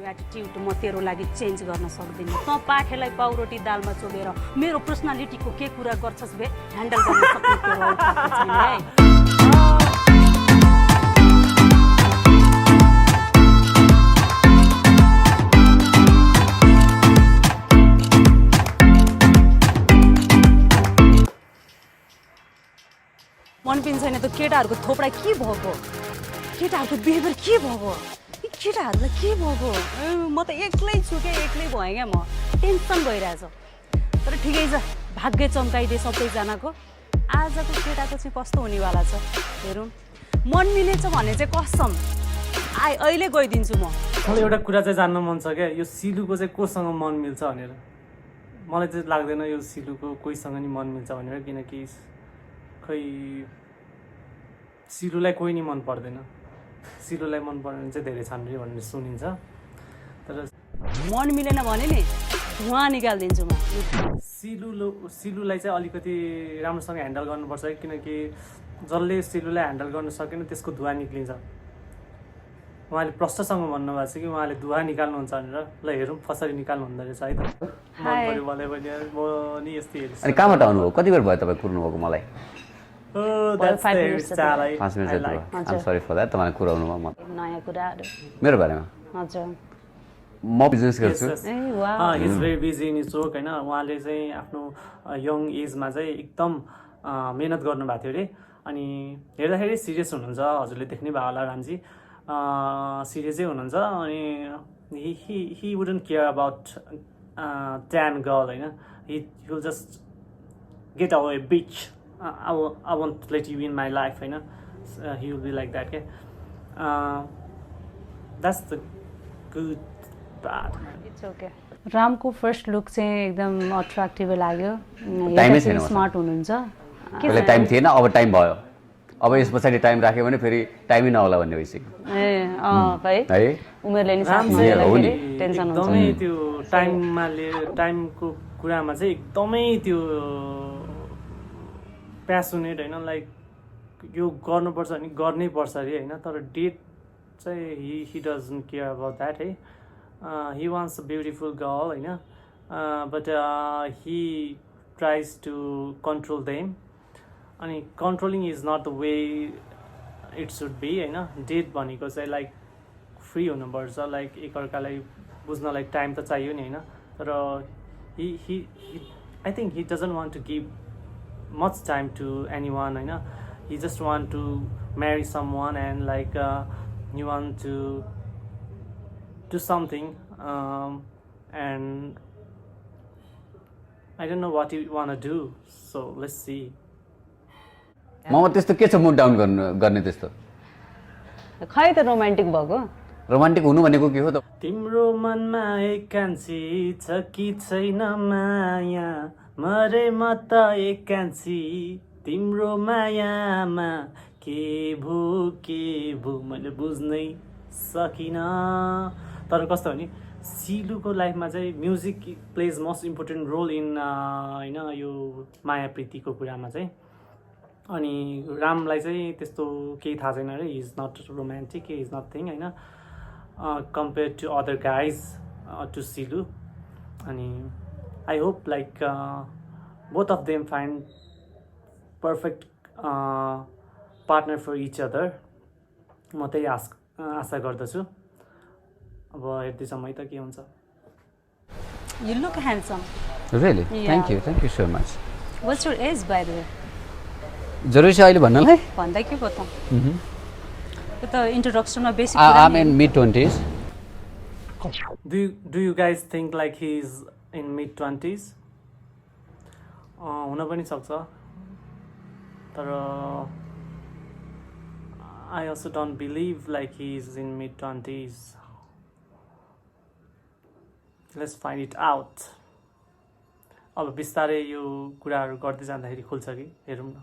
त्यो एटिट्युड म तेरो लागि चेन्ज गर्न सक्दिनँ। त पाखेलाई पाउरोटी दालमा चोबेर मेरो पर्सनालिटीको के कुरा गर्छस् बे? ह्यान्डल गर्न सक्ने तेरो औकात छैन है। मन पिन छैन त केटाहरूको थोपडा के भएको? केटाहरूको बिहेभियर के भएको? केटाहरूलाई के भएको? म त एक्लै छु क्या, एक्लै भएँ क्या, म टेन्सन भइरहेछ। तर ठिकै छ, भाग्य चम्काइदिए सबैजनाको। आजको केटाको चाहिँ कस्तो हुनेवाला छ हेरौँ। मन मिलेछ भने चाहिँ कसम अहिले गइदिन्छु म। मलाई एउटा कुरा चाहिँ जान्न मन छ क्या, यो सिलुको चाहिँ कोसँग मन मिल्छ भनेर। मलाई चाहिँ लाग्दैन यो सिलुको कोहीसँग नि मन मिल्छ भनेर, किनकि खै सिलुलाई कोही नि मन पर्दैन। सिलुलाई मन पर्दैन चाहिँ धेरै छन् रे भनेर सुनिन्छ। तर मन मिलेन भने नि धुवा निकालिदिन्छु म। सिलुलाई चाहिँ अलिकति राम्रोसँग ह्यान्डल गर्नुपर्छ, किनकि जसले सिलुलाई ह्यान्डल गर्न सकेन त्यसको धुवा निक्लिन्छ। उहाँले प्रष्टसँग भन्नुभएको छ कि उहाँले धुवा निकाल्नुहुन्छ भनेर। ल हेरौँ कसरी निकाल्नु हुँदो रहेछ है त। मन पऱ्यो मलाई पनि, म नि यस्तै हेर्छु। अनि कहाँबाट आउनुभयो? कति बेर भयो तपाईँ कुर्नुभएको? मलाई 5 minutes 5 मिनट जति भयो। I'm sorry for that. तपाईँले कुराउनुभयो म नयाँ कुराहरू मेरो बारेमा। हजुर म बिजनेस गर्छु। He is very busy in his work होइन। उहाँले चाहिँ आफ्नो यङ एजमा चाहिँ एकदम मेहनत गर्नुभएको थियो अरे। अनि हेर्दाखेरि सिरियस हुनुहुन्छ, हजुरले देख्नै भयो होला रामजी, सिरियसै हुनुहुन्छ। अनि he wouldn't care about tan girl होइन। He will just get away bitch, I won't let you in my life होइन। He will be like that क्या। That's the good part. It's okay. Ramco first look चाहिँ एकदम attractive लाग्यो। टाइमै छैन smart हुनुहुन्छ। पहिला टाइम थिएन, अब टाइम भयो। अब यस पछाडि टाइम राख्यो भने फेरि टाइमै नहोला भन्ने भइसक्यो है। उमेरले नि साथ नि टेन्सन हुन्छ। एकदमै त्यो टाइमको कुरामा चाहिँ एकदमै त्यो प्यासोनेट होइन। लाइक यो गर्नुपर्छ भने गर्नै पर्छ अरे होइन। तर डेट चाहिँ he doesn't care about that है। He wants a beautiful girl होइन। But he tries to control them. अनि controlling is not the way it should be होइन। डेट भनेको चाहिँ लाइक फ्री हुनुपर्छ, लाइक एकअर्कालाई बुझ्नलाई टाइम त चाहियो नि होइन। तर I think he doesn't want to give much time to anyone होइन। He just want to marry someone and like he want to do something and I don't know what he want to do, so let's see. म त्यस्तो के छ mood down गर्ने त्यस्तो? खै त romantic भएको। रोमान्टिक हुनु भनेको के हो त? तिम्रो मनमा एकान्छी छ कि छैन माया, मरे म त एकान्छी तिम्रो मायामा, के भो मैले बुझ्नै सकिनँ। तर कस्तो भने सिलुको लाइफमा चाहिँ music plays most important role in होइन यो माया प्रीतिको कुरामा चाहिँ। अनि रामलाई चाहिँ त्यस्तो केही थाहा छैन अरे। He is not romantic, he is nothing होइन compare to other guys to Silu. अनि I hope like both of them find perfect partner for each other. म त्यही आशा गर्दछु। अब हेर्दैछौँ है त के हुन्छ। You look handsome. Really? Yeah. Thank you so much. What's your age by the way? जरुरी छ अहिले भन्नलाई? भन्दा के पो त? त इन्ट्रोडक्सनमा basic I'm in mid-20s. Do you guys think like he's in mid-20s? हुन पनि सक्छ। तर I also don't believe like he's in mid-20s. Let's find it out. अब बिस्तारै यो कुराहरू गर्दै जाँदाखेरि खुल्छ कि हेरौँ न।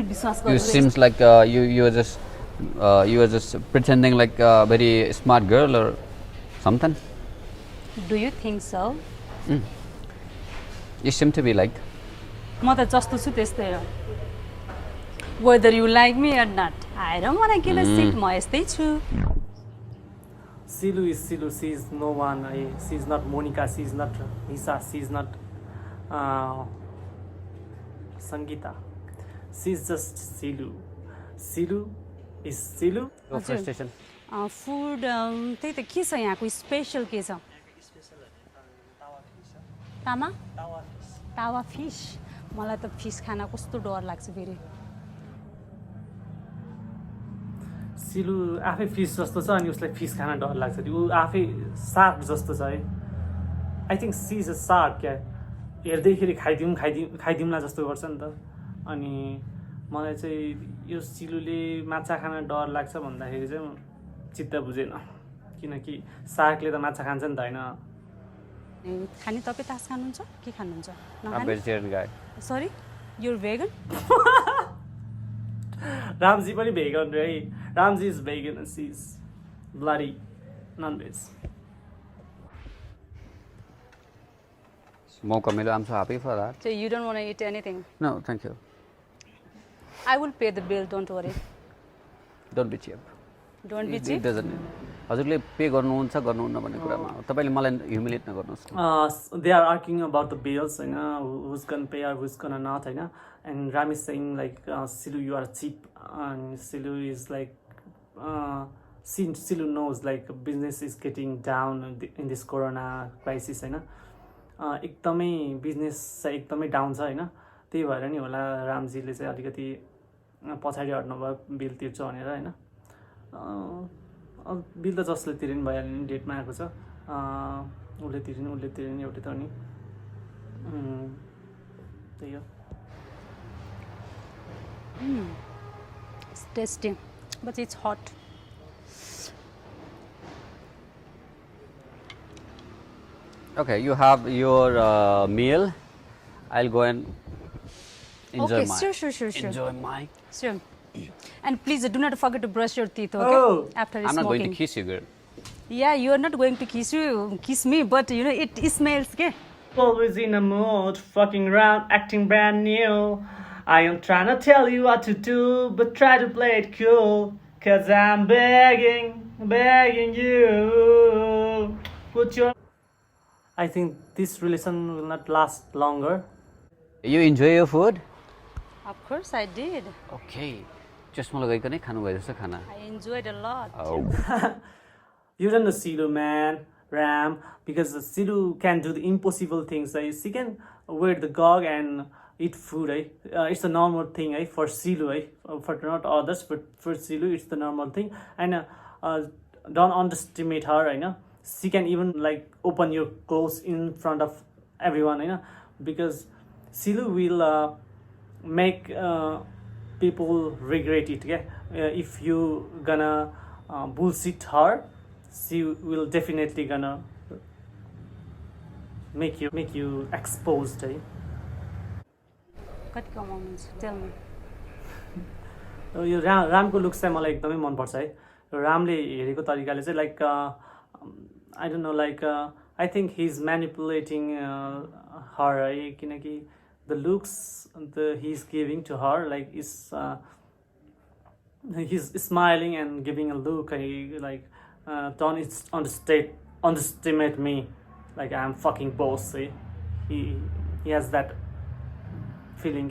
विश्वास You seems like you are just pretending like a very smart girl or something. Do you think so? You seem to be like. म त जस्तो छु त्यस्तै हो। Whether you like me or not, I don't want to give a shit. म यस्तै छु। Silu is Silu. She is no one. She is not Monica. She is not Nisa. She is not Sangeeta. She is just Silu. Silu is Silu. Go first station. Food त्यही त के छ यहाँको special के छ तामा तावा fees मलाई त फिस खान कस्तो डर लाग्छ फेरि सिलु आफै फिस जस्तो छ अनि उसलाई फिस खान डर लाग्छ ऊ आफै सार्क जस्तो छ है I think she is a shark क्या हेर्दैखेरि खाइदिउँला जस्तो गर्छ नि त अनि मलाई चाहिँ यो सिलुले माछा खान डर लाग्छ भन्दाखेरि चाहिँ चित्त बुझेन किनकि सार्कले त माछा खान्छ नि त होइन खाने तपाईँ तास खानुहुन्छ के खानुहुन्छ I'm vegetarian guy. Sorry you're vegan Ramji पनि भेगन रे है Ramji is vegan and she is bloody non veg Mocha Milo, I'm so happy for that. So you don't want to eat anything? No, thank you. I will pay the bill, don't worry. Don't be cheap. Don't be It cheap? doesn't. हजुरले pay गर्नुहुन्छ गर्नुहुन्न भन्ने कुरामा तपाईले मलाई humiliate नगर्नुहोस् they are arguing about the bills होइन who's gonna pay or who's gonna not होइन and Ram is saying like Silu you are cheap and Silu is like Silu knows like business is getting down in this corona crisis होइन एकदमै business चाहिँ एकदमै down छ होइन त्यही भएर नि होला रामजीले चाहिँ अलिकति पछाडि हट्नुभयो बिल तिर्छु भनेर होइन बिल त जसले तिर्नु भइहाल्यो नि डेटमा आएको छ उसले तिर्ने एउटै त नि त्यही हो It's tasty, but it's hot. Okay, you have your meal. I'll go and enjoy Okay, sure. enjoy my. Sure. And please do not forget to brush your teeth, okay? Oh. After I'm not smoking. going to kiss you, girl. Yeah, you are not going to kiss me, but you know it smells, okay? Always in a mood, fucking around, acting brand new. I am trying to tell you what to do, but try to play it cool. Cause I'm begging you. Put your. I think this relation will not last longer. You enjoy your food? Of course I did. Okay. चस्मा लगाइकन खानु भयो जस्तो खाना. I enjoyed a lot. Oh. You don't know Silu, man, Ram, because Silu can do the impossible things. She can wear the gog and eat food. It's a normal thing for Silu. For not others, but for Silu, it's the normal thing. And don't underestimate her. She can even like open your clothes in front of everyone. Because Silu will make people regret it. If you gonna bullshit her, she will definitely gonna make you exposed. कति कमाउनुहुन्छ? Tell me. यो रामको looks चाहिँ मलाई एकदमै मनपर्छ है रामले हेरेको तरिकाले चाहिँ like I don't know like I think he is manipulating her है किनकि the looks he is giving to her like is he is smiling and giving a look like don't underestimate me like I am fucking boss है he has that feeling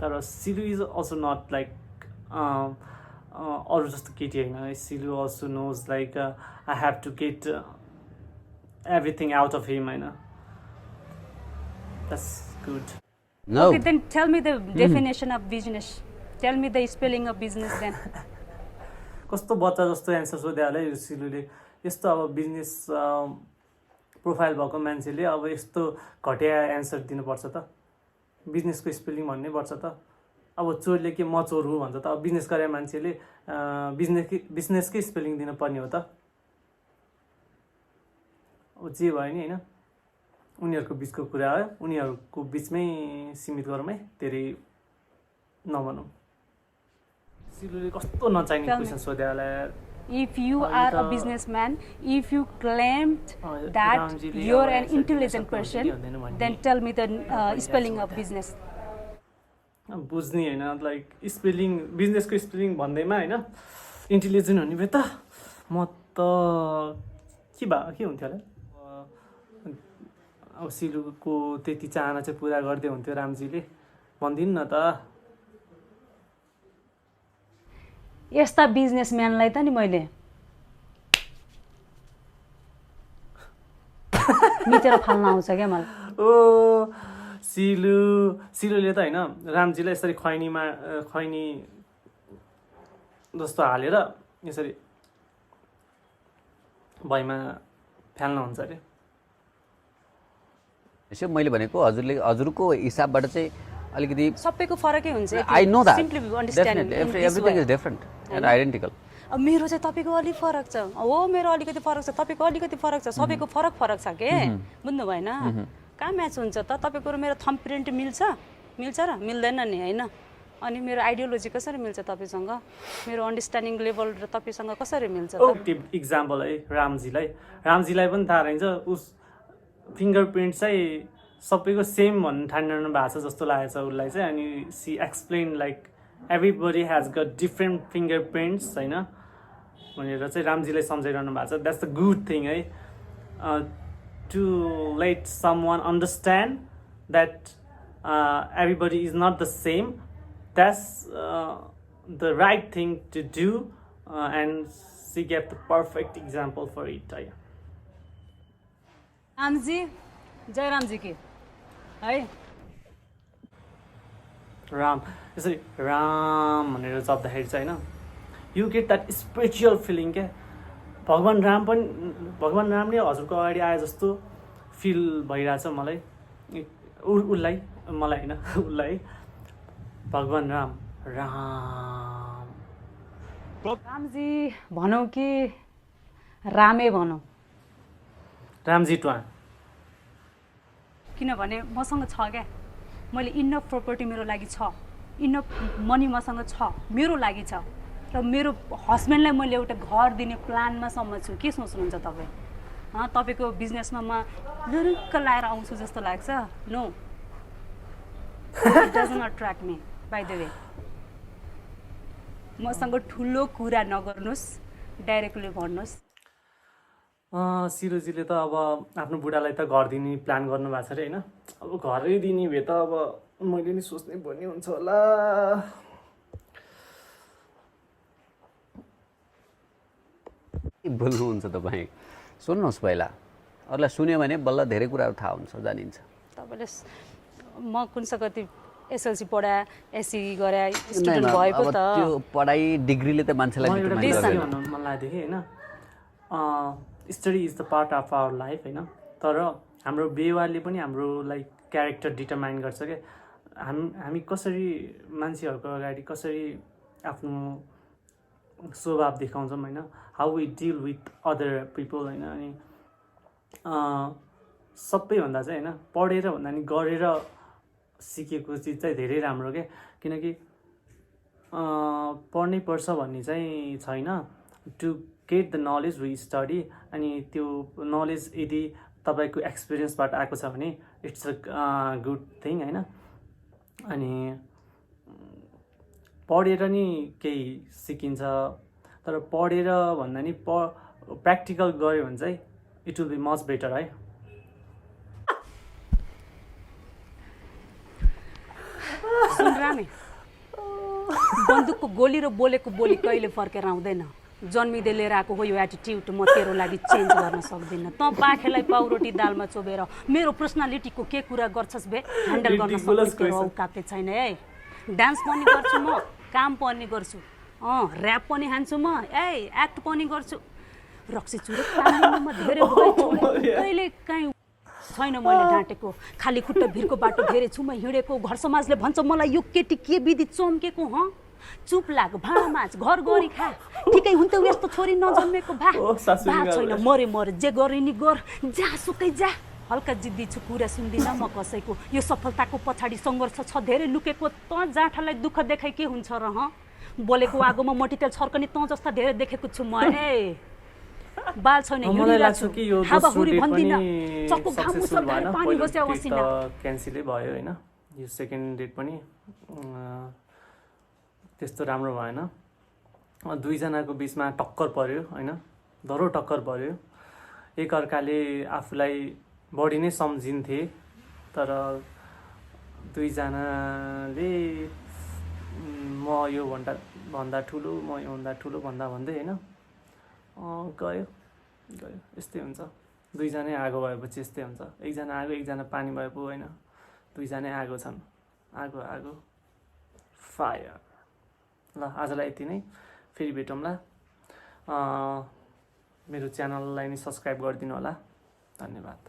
तर Silu is also not like अरू जस्तो केटी होइन Silu also knows like I have to get everything out of him होइन that's good. No. Okay, then tell me the definition of business. Tell me the spelling of business then. कस्तो बच्चा जस्तो answer सोधिहाल्यो यो सिलुले यस्तो अब business profile भएको मान्छेले अब यस्तो घटिया एन्सर दिनुपर्छ त बिजनेसको स्पेलिङ भन्नै पर्छ त अब चोरले के म चोर हुँ भन्छ त अब बिजनेस गरे मान्छेले बिजनेसकै स्पेलिङ दिनुपर्ने हो त अब जे भयो नि होइन उनीहरूको बिचको कुरा हो उनीहरूको बिचमै सीमित गरौँ है धेरै नभनौँ सिलुले कस्तो नचाहिने क्वेसन सोध्यो होला If you are a businessman, if you claimed that you're an intelligent person, then tell me the spelling of business. बुझ्ने होइन लाइक स्पेलिङ बिजनेसको स्पेलिङ भन्दैमा होइन इन्टेलिजेन्ट हुने भए त म के हुन्थ्यो होला अब सिलुको त्यति चाहना चाहिँ पुरा गर्दै हुन्थ्यो रामजीले भनिदिनु न त यस्ता बिजनेसम्यानलाई त नि मैले मिचेर फाल्न आउँछ क्या मलाई ओ सिलुले त होइन रामजीलाई यसरी खैनी जस्तो हालेर यसरी भैमा फ्याल्न हुन्छ अरे यसो मैले भनेको हजुरको हिसाबबाट चाहिँ अलिकति सबैको फरकै हुन्छ I know that simply understanding everything is different and identical अब मेरो चाहिँ तपाईको अलि फरक छ हो मेरो अलिकति फरक छ तपाईको अलिकति फरक छ सबैको फरक छ के बुझ्नु भएन कहाँ म्याच हुन्छ त तपाईको र मेरो थम्ब प्रिन्ट मिल्छ र मिल्दैन नि हैन अनि मेरो आइडियोलोजी कसरी मिल्छ तपाईसँग मेरो अन्डरस्ट्यान्डिङ लेभल र तपाईसँग कसरी मिल्छ त इक्जाम्पल है रामजीलाई पनि थाहा रहन्छ उस फिङ्गरप्रिन्ट चाहिँ सबैको सेम भन्नु ठानिरहनु भएको छ जस्तो लागेको छ उसलाई चाहिँ अनि she explain like everybody has got different fingerprints होइन भनेर चाहिँ रामजीलाई सम्झाइरहनु भएको छ द्याट्स द गुड थिङ है to let someone understand that everybody is not the same that's the right thing to do and she gave the perfect example for it है रामजी जय रामजी की है राम यसरी राम भनेर जप्दाखेरि चाहिँ होइन you get that spiritual feeling क्या भगवान् राम नै हजुरको अगाडि आए जस्तो फिल भइरहेछ मलाई उसलाई मलाई होइन उसलाई भगवान् रामजी भनौँ कि रामै भनौँ रामजी ट्वा किनभने मसँग छ क्या मैले इनफ प्रपर्टी मेरो लागि छ इनफ मनी मसँग छ मेरो लागि छ र मेरो हस्बेन्डलाई मैले एउटा घर दिने प्लानमा सम्म छु के सोच्नुहुन्छ तपाईँ तपाईँको बिजनेसमा म लुरुक्क लाएर आउँछु जस्तो लाग्छ no it doesn't attract me by the way मसँग ठुलो कुरा नगर्नुहोस् डाइरेक्टली भन्नुहोस् सिरोजीले त अब आफ्नो बुढालाई त घर दिने प्लान गर्नुभएको छ अरे होइन अब घरै दिने भए त अब मैले नि सोच्नै पर्ने हुन्छ होला बोल्नुहुन्छ तपाईँ सुन्नुहोस् पहिला अरूलाई सुन्यो भने बल्ल धेरै कुराहरू थाहा हुन्छ जानिन्छ तपाईँले म कुन कति एसएलसी पढा एससी गरे स्टुडेन्ट भएको त त्यो पढाइ डिग्रीले त मान्छेलाई मन लाग्यो कि होइन study is the part of our life होइन तर हाम्रो व्यवहारले पनि हाम्रो लाइक क्यारेक्टर डिटरमाइन गर्छ क्या हामी कसरी मान्छेहरूको अगाडि कसरी आफ्नो स्वभाव देखाउँछौँ होइन how we deal with other people होइन अनि सबैभन्दा चाहिँ होइन पढेर भन्दा नि गरेर सिकेको चिज चाहिँ धेरै राम्रो क्या किनकि पढ्नै पर्छ भन्ने चाहिँ छैन to get the knowledge we study अनि त्यो नलेज यदि तपाईँको एक्सपिरियन्सबाट आएको छ भने इट्स अ गुड थिङ होइन अनि पढेर नि केही सिकिन्छ तर पढेर भन्दा नि प्र्याक्टिकल गऱ्यो भने चाहिँ it will be much better है बन्दुकको गोली र बोलेको बोली कहिले फर्केर आउँदैन जन्मिँदै लिएर आएको हो यो एटिट्युड म तेरो लागि चेन्ज गर्न सक्दिनँ त बाखेलाई पाउरोटी दालमा चोबेर मेरो पर्सनालिटीको के कुरा गर्छस् बे ह्यान्डल गर्न सक्ने औकातै छैन है डान्स पनि गर्छु म काम पनि गर्छु ऱ्याप पनि हान्छु म एक्ट पनि गर्छु रक्सी चुरो म धेरै कहिले काहीँ छैन मैले ढाँटेको खाली खुट्टा भिरको बाटो धेरै छु म हिँडेको घर समाजले भन्छ मलाई यो केटी के विधि चम्केको चुप लाग भाँडा माझ घर गरी खा ठिकै हुन्थ्यो यस्तो छोरी नजन्मेको भा छैन मरे जे गरे नि गर जा सुकै जा हल्का जिद्दी छु कुरा सुन्दिनँ म कसैको यो सफलताको पछाडि सङ्घर्ष छ धेरै लुकेको त जाँठालाई दुःख देखाइ के हुन्छ र बोलेको आगोमा मटितेल छर्कने त जस्ता धेरै देखेको छु म बाल छैन हावाहुरी भन्दिनँ चक्को घाम मुसल धार पानी बस्या वसिना क्यान्सलै भयो होइन यो सेकेन्ड डेट पनि त्यस्तो राम्रो भएन दुईजनाको बिचमा टक्कर पर्यो होइन धरो टक्कर पर्यो। एकअर्काले आफूलाई बढी नै सम्झिन्थे, तर दुईजनाले म यो भन्दा ठुलो, म योभन्दा ठुलो भन्दै होइन गयो। यस्तै हुन्छ, दुईजनै आगो भएपछि यस्तै हुन्छ। एकजना आगो एकजना पानी भए पो होइन, दुईजनै आगो छन्। आगो फायर। ल आजलाई यति नै, फेरि भेटौँला। मेरो च्यानललाई नि सब्सक्राइब गरिदिनु होला। धन्यवाद।